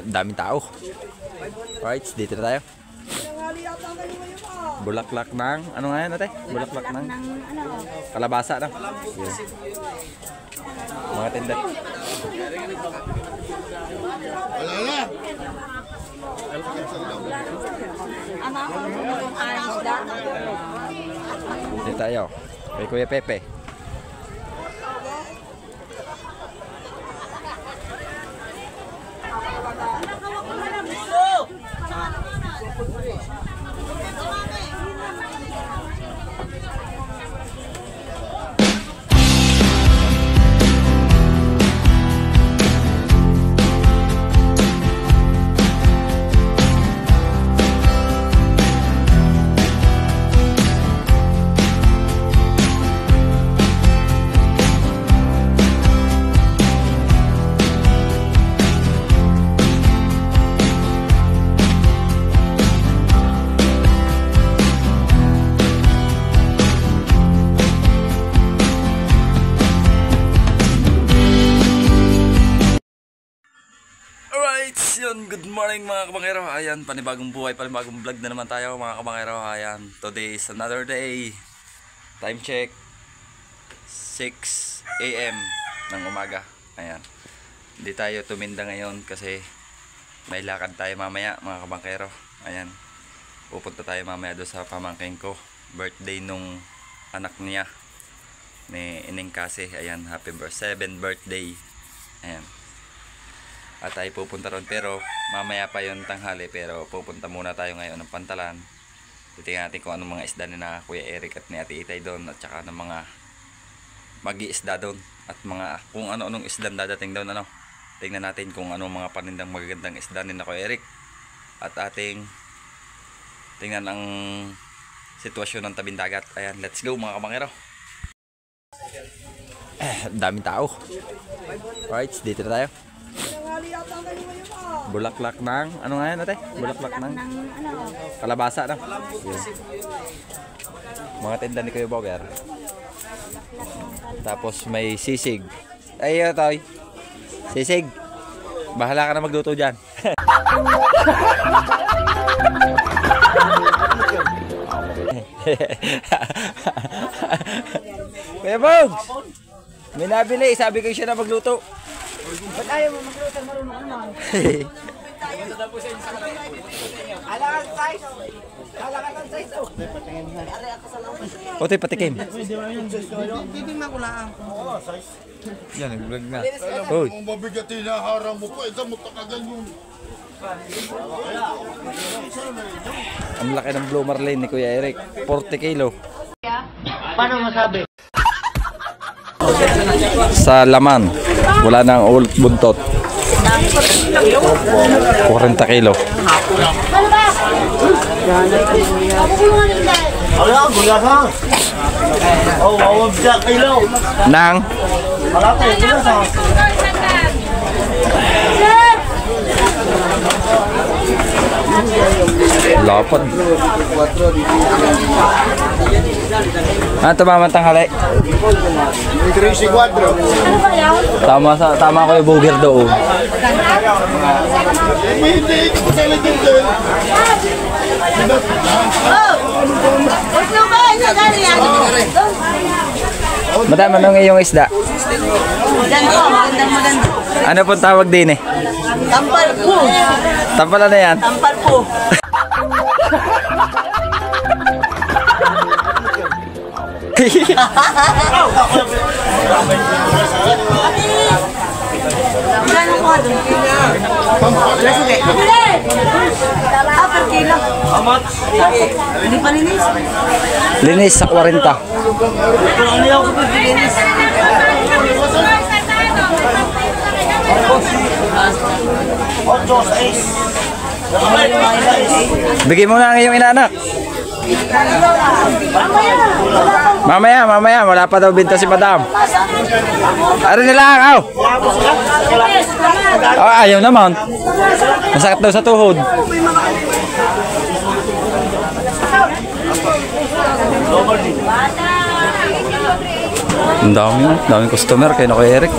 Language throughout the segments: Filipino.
Daming tao. Alright, dito na tayo. Bulaklak ng, ano nga yan ate? Bulaklak ng kalabasa na. Yeah. Mga tinda. Dito tayo. Kay Kuya Pepe. Good morning mga kabangero. Ayan, panibagong buhay, panibagong vlog na naman tayo mga kabangero. Ayan, today is another day. Time check 6 AM ng umaga. Ayan, hindi tayo tuminda ngayon kasi may lakad tayo mamaya mga kabangero. Ayan, pupunta tayo mamaya doon sa pamangkin ko. Birthday nung anak niya ni Ining Kasi. Ayan, happy 7th birthday. Ayan, at tayo pupunta ron, pero mamaya pa yon tanghali. Pero pupunta muna tayo ngayon ng Pantalan. Titingnan natin kung anong mga isda ni na Kuya Eric at ni Ate Itay doon, at saka ng mga magi-isda doon, at mga kung ano-anong isdang dadating doon. Tingnan natin kung anong mga panindang magagandang isda ni na Kuya Eric, at ating tingnan ang sitwasyon ng tabing dagat. Ayan, let's go mga kabangero. Daming tao. Alright, dito na tayo. Bulaklak ng, ano nga yan ate? Bulaklak ng kalabasa na. Yeah. Mga tinda ni Kuya Boger. Tapos may sisig. Ay, toy. Sisig. Bahala ka na magluto dyan. Kuya Bogs, may nabili. Sabi ko siya na magluto. Ba't ayaw mo magluto? Marunong ka naman. Alakan size. Alakan size. Ote, patikim. Titingnan ko lang. Oo, size. Yan, nag-vlog na. Alam mo, mabigat hinaharang mo pa. Isa mo takagan yung... Ang laki ng blue marlin ni Kuya Eric. 40 kilo. Paano masabi? Sa laman, wala nang ulit buntot. 40 kilo. Nang lapad. Ano tumama tanghali? 3-4. Tama ko yung bugir doon. Madami nung iyong isda. Maganda. Ano pong tawag din eh? Tampal po. Tampal na yan? Tampal po. Gano'n ko doon? Sige. Per kilo. Hindi pa linis. Linis sa 40. Ano yung ko linis? Bigay mo na ang iyong inaanak. Mamaya, wala pa daw binta si Madam. Ano nila ang ayaw naman. Masakit daw sa tuhod. Ang daming customer kay Kuya Eric.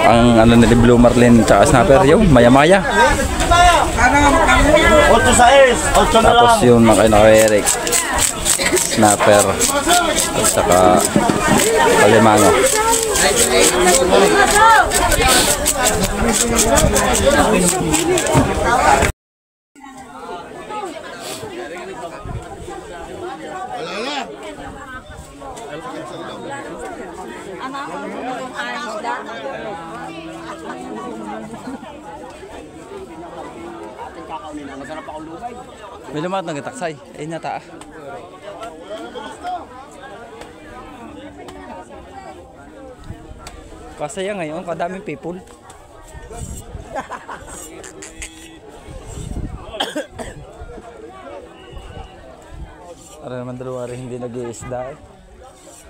Ang ano ni Blue Marlin tsaka snapper yung maya-maya. 8 sa airs, 8 na lang. Tapos yun na kay Kuya Eric. Snapper. At saka palimango. Wala na. May lumat ng gataksay. Ay nata. Kasaya ngayon, kadaming people. Para naman dalawa rin hindi nag-iisda eh.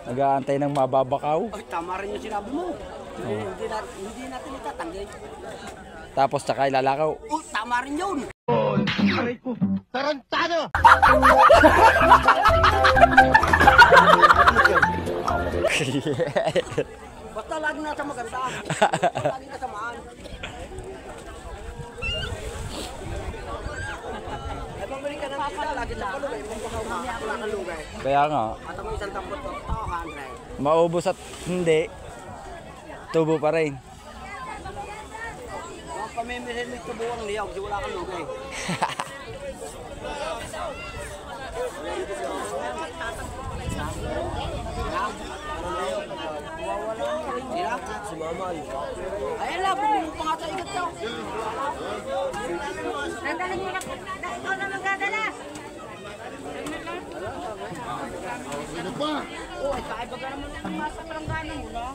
Nag-aantay ng mababakaw. Ay, tama rin yung sinabi mo. Hindi natin itatanggi. Tapos tsaka ilalakaw. Oh, tama rin yun. Tarantado! Basta lagi nasa maganda. Lagi kasamaan. Ay, pabalik ka ng kita. Lagi sa palugay. Mamaya ako lang kalugay. Kaya nga, At ang isang tampot ko, tao ka, Andre. maubos at hindi, tubo pa rin. Mga pamimirin mo ito buwang liyaw, di wala kang lugay. Sila? Si Mama. Ayan lang, bumili pa nga sa ikat ka. Dadalhin mo na. Ikaw na magdadala. Ano pa? Oo, ay kaiba ka naman ng masa paranggana mo, no?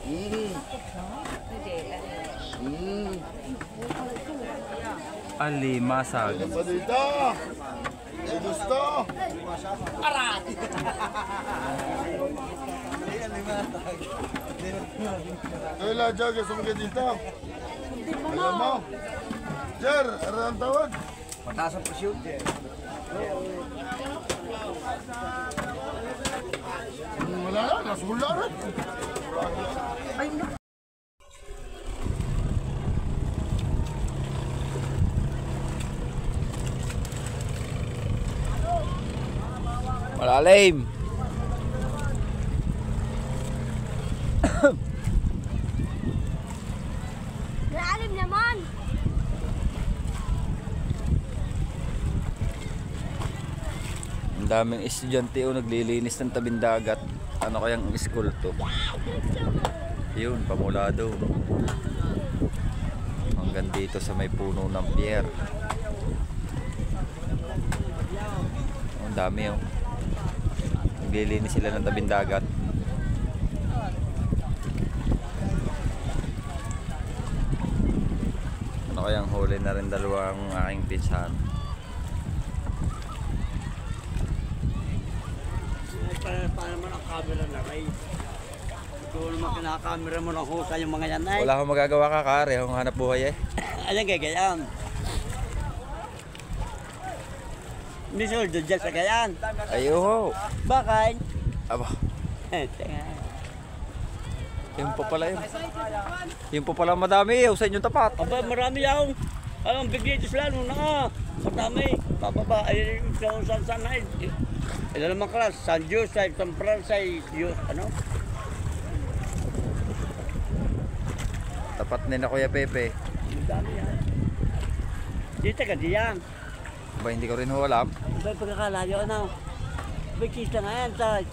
Alimasag. Ano pa dito? May gusto? Kaya Jog, gusto mo ka dito? Alam mo? Jer, ano ang tawag? Pataas ang presyo. Wala na, nasula rin. Malalim. Lalim naman. Ang daming estudyante o naglilinis ng tabing dagat. Ano kayang school to? Yun, Pamulado. Hanggang dito sa may puno ng pier. Ang dami oh. Naglilinis sila ng tabing dagat. Ano kayang huli na rin dalawang aking pinsan. Paano naman ang camera na, Ray? Ito naman kinakamera mo ng husa yung mga yan, ay. Wala akong magagawa kakare, akong hanap buhay eh. Ayan, gagayan. Hindi soldo dyan sa gayan. Ayuho. Bakit? Aba, Teka. yun po pala yun. Yun po pala madami sa inyong tapat. Aba, marami yaw. Alam, bigay sila nung na. Marami. Bababa, ay, saan na. Ilan naman klas? San Jose, San Francis, ano? Tapat nila Kuya Pepe. Ang dami yan. Dito ka diyan. Ba hindi ko rin ho alam. Aba, pagkakalayo, ano? Bigkis na nga yan, tay.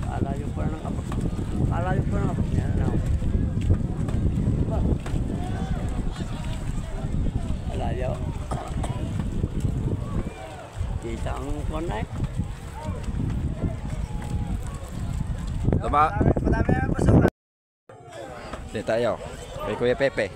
Kalayo pa ng kapag. Kalayo pa ng kapag. Yan, ano? Diba? Kalayo. Kita ang kunay. Tama. Dito tayo. Kay Kuya Pepe.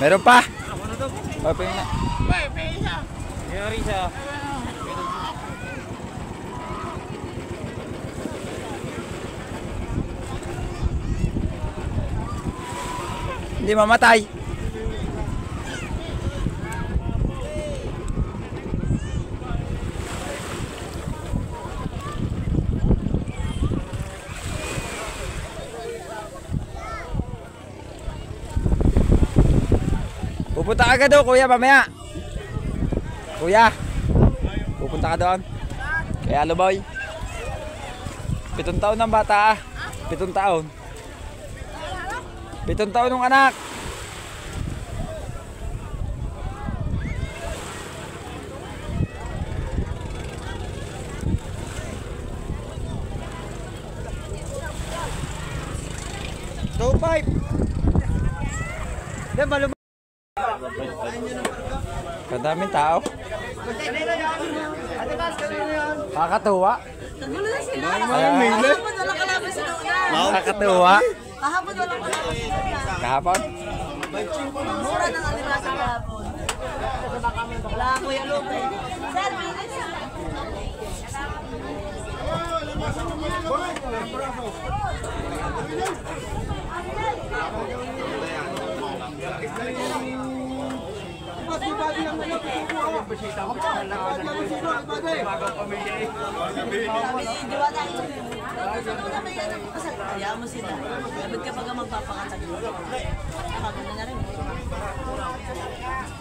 Meron pa? Oh, pwede na. Hindi mamatay. Pupunta ka doon, kuya, mamaya. Kuya, pupunta ka doon. Kaya Luboy. 7 taon ng bata ah. 7 taon. 7 taon ng anak. Two five. Yan, malum. Kadaming tao. Kakatuwa. Kakatuwa. Kahapon walang kalaban si Luna. Kahapon? Mura ng alibasa kahapon. Wala ko yung lupa. Sir, bilis. Kaya mo sila. Dapat kapag magpapakatag mo. Nakaganda na rin.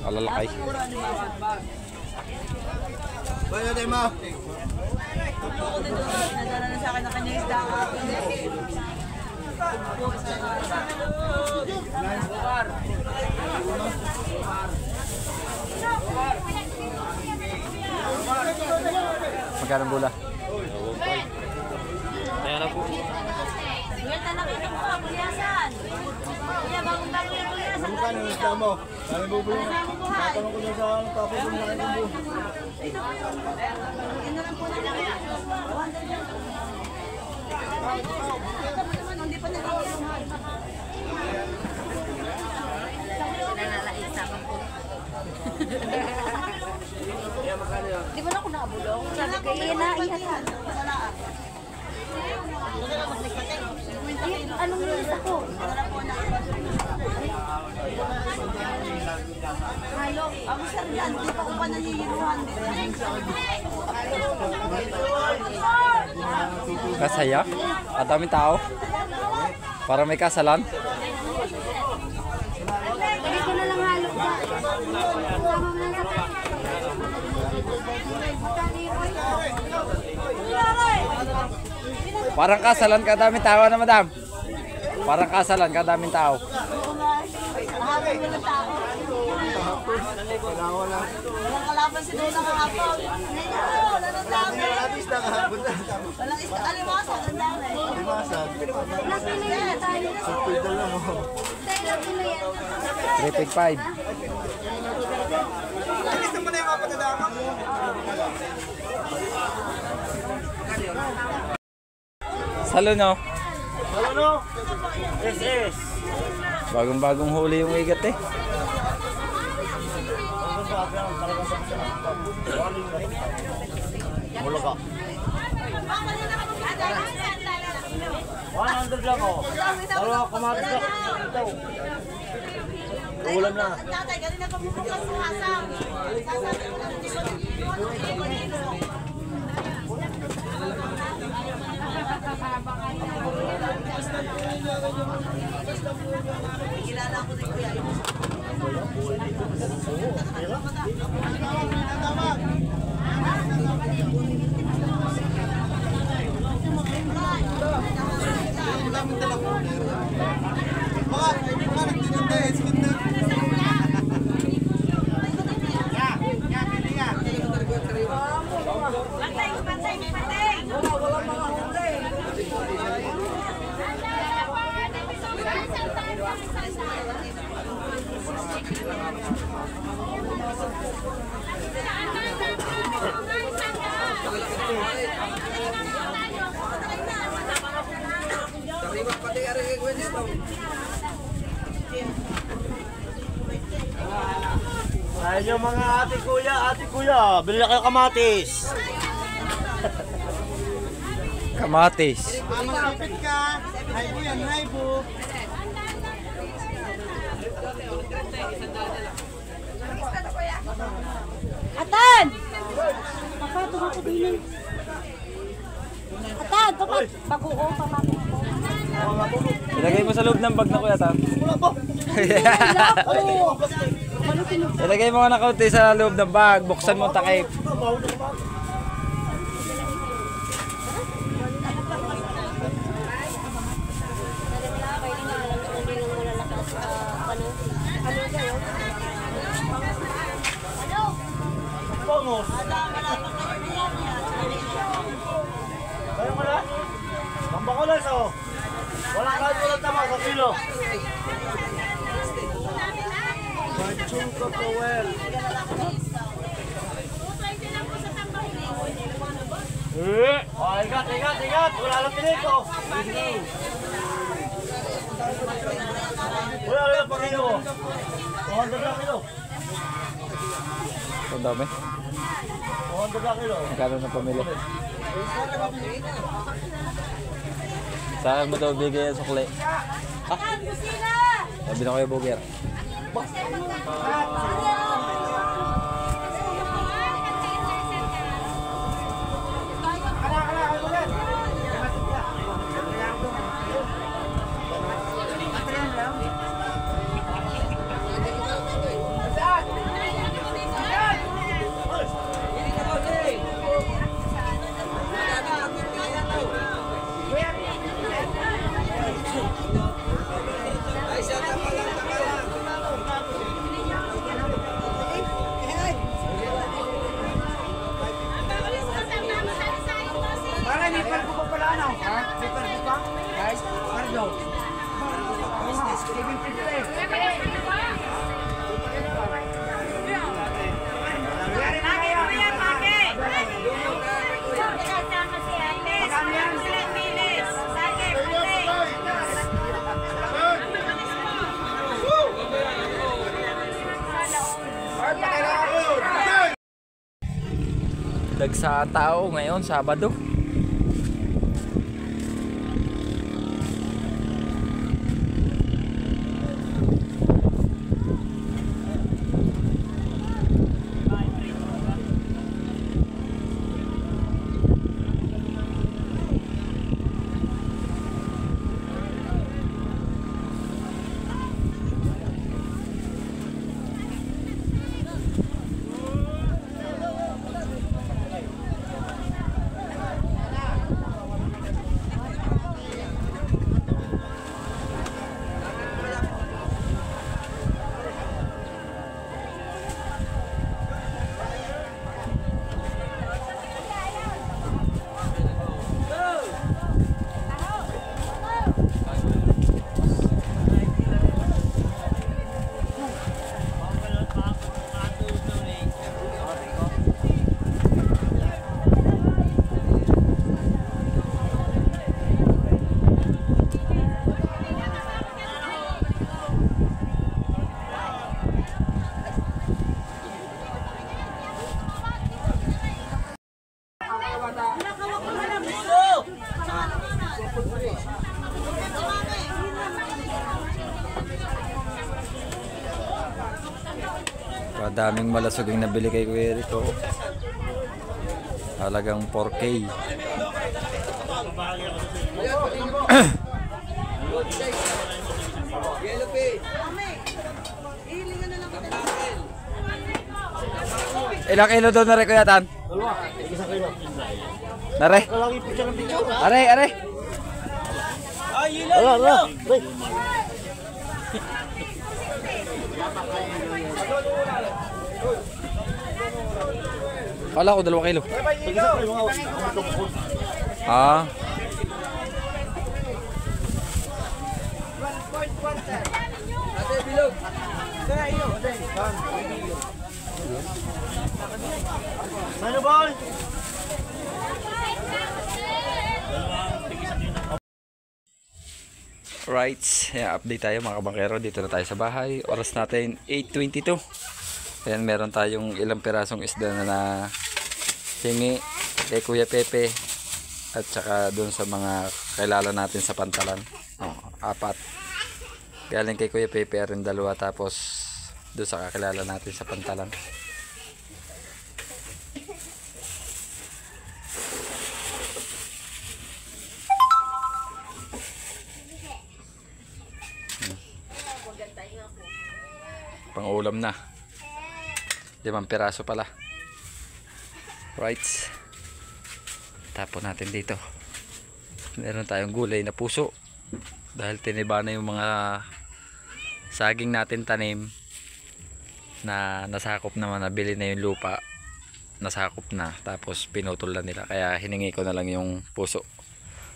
Alalakay. Bayo tayo mo. Ako din doon. Nadala na sa akin ang kanyang isda. Magkano bula? Kuya, talakita mo ka, kulyasan. Kuya, bagong-bago yung kulyasan. Magkano yung isda mo? Kami bubulong. Tatanong ko na sa tapos yung mga limbo. Yan na lang po na lang. Hindi pa nag-iinuhan. Di ba na ako nakabulong? Sabi ko, iyan. Anong nilis ako? Halo, ang sir yan, di pa ko pa nanyihiruhan din. Kasaya? At daming tao? Para may kasalan? Hindi ko na lang halo pa. Sama mo lang sa Parang kasalan ka daming tao na madam? Parang kasalan ka daming tao? kahapon walang tao. Walang kalaban si Dona kahapon. Wala nang dami. Walang isda. Alimasan, ang dami. Napili na tayo. Tayo lang pili yan. 3.5. Salo no? SS. Bagong-bagong huli yung igat eh. Wala ka. 100 lang oh. Dalawa kamatis ka. Ito. Ulam na. Tatay, ganun na papupunta sa hasang. Sasabi ko lang, hindi ko dito. Kilala ko din kuya. Ayun yung mga ate kuya, bili na kayo kamatis. Kamatis. Malapit ka. Hi po yan, hi po. Atan! Papa, tumakot din. Atan, tumakot. Baguo, pamapit ko. Ilagay mo sa loob ng bag na kuya Tam. Ilagay mo na kaunti sa loob ng bag. Buksan mo ang takip. Pongos. Kaya mo na? Tamba ko lang so. Wala kahit walang tama sa kilo. Machong Totowel. Oh, igat. Wala lang pinito. Wala lang pangino. 200 lang kilo. Ang dami. 200 lang kilo. Magkano na pamili? Sa akin mo daw bigay ang sukli. Sabi na kayo, Boger. Dagsa tao ngayon, Sabado. Daming malasog yung nabili kay Kuya Rico. Halagang 4K. Ilang kilo doon na rin Kuya Tan? Dalawa, isang kilo. Nare? Kalagi picture ng picture. Are. Wala. Kala ko 2 kilo. Isang kilo nga. Ah. Ano boy? Right, yeah, update tayo mga kabangkero. Dito na tayo sa bahay. Oras natin 8:22. Ayan, meron tayong ilang pirasong isda na hingi kay Kuya Pepe at saka dun sa mga kilala natin sa Pantalan. Oh, 4. Galing kay Kuya Pepe rin 2, tapos dun sa kakilala natin sa Pantalan. Pang-ulam na. 5 piraso pala. Right. Tapon natin dito. Meron tayong gulay na puso. Dahil tiniba na yung mga saging natin tanim na nasakop naman, nabili na yung lupa. Nasakop na. Tapos pinutol na nila. Kaya hiningi ko na lang yung puso.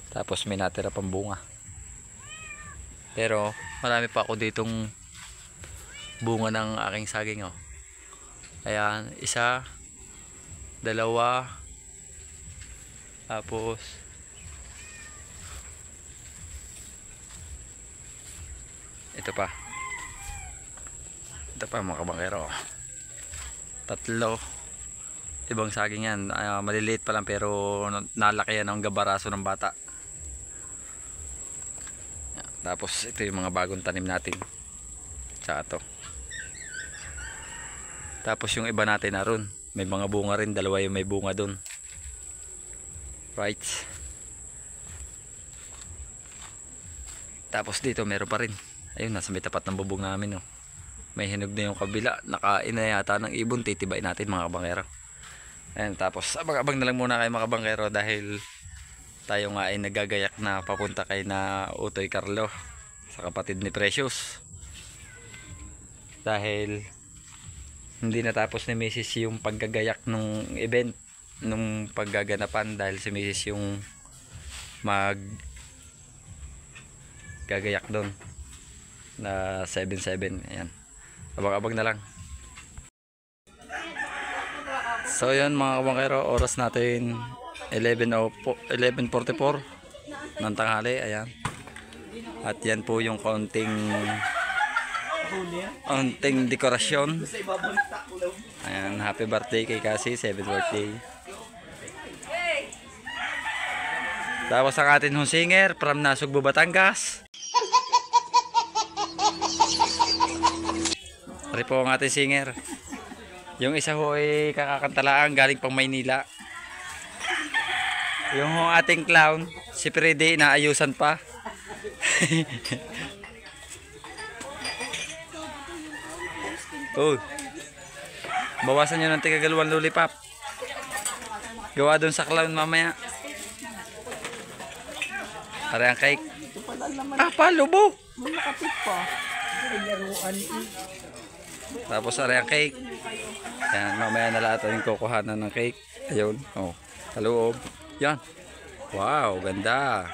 Tapos may natira pang bunga. Pero marami pa ako ditong bunga ng aking saging, oh. Ayan, 1, 2, tapos ito pa mga kabangkero, 3. Ibang saging yan, maliliit pa lang pero nalaki yan ang gabaraso ng bata. Tapos ito yung mga bagong tanim natin, tsaka to. Tapos yung iba natin naroon, may mga bunga rin, 2 yung may bunga dun. Right. Tapos dito meron pa rin. Ayun, nasa may tapat ng bubong namin, oh. May hinog na yung kabila, nakain na yata ng ibon, titibain natin mga kabangkero. Ayan, tapos abang-abang na lang muna kayo mga kabangkero dahil tayo nga ay nagagayak na papunta kay na Utoy Carlo sa kapatid ni Precious. Dahil hindi natapos ni Mrs. yung paggagayak nung event, nung paggaganapan, dahil si Mrs. yung gagayak doon na 7-7. Ayan, abang-abang na lang. So yun mga kabangkero, oras natin 11:44 ng tanghali. Ayan, at yan po yung konting dekorasyon. Ayan, happy birthday kay Cassie, 7th birthday. Tapos ang atin hong singer from Nasugbu, Batangas. Pari po ang ating singer. Yung isa ho ay kakakantalaang galing pang Maynila. Yung ho ating clown, si Freddy, naayusan pa. Oh, bawasan nyo ng tigagaluan lollipop. Gawa dun sa clown mamaya. Pare ang cake. Palubo. Tapos pare ang cake. Yan, mamaya na lahat yung kukuhanan ng cake. Ayun, oh, sa loob. Yan. Wow, ganda.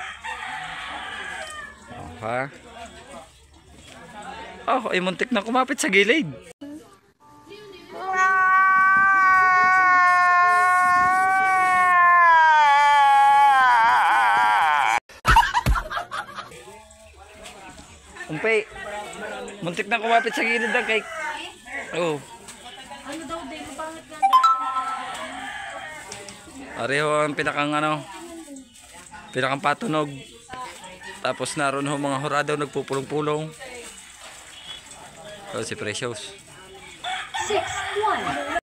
Oh, ha? Oh, ay muntik na kumapit sa gilid. Umpay, muntik na kumapit sa gilid ng cake. Oh. Ano daw, Dave? Pangit nga. Pareho ang pinakang patunog. Tapos naroon ho mga hurado nagpupulong-pulong. So, si Precious. 6-1.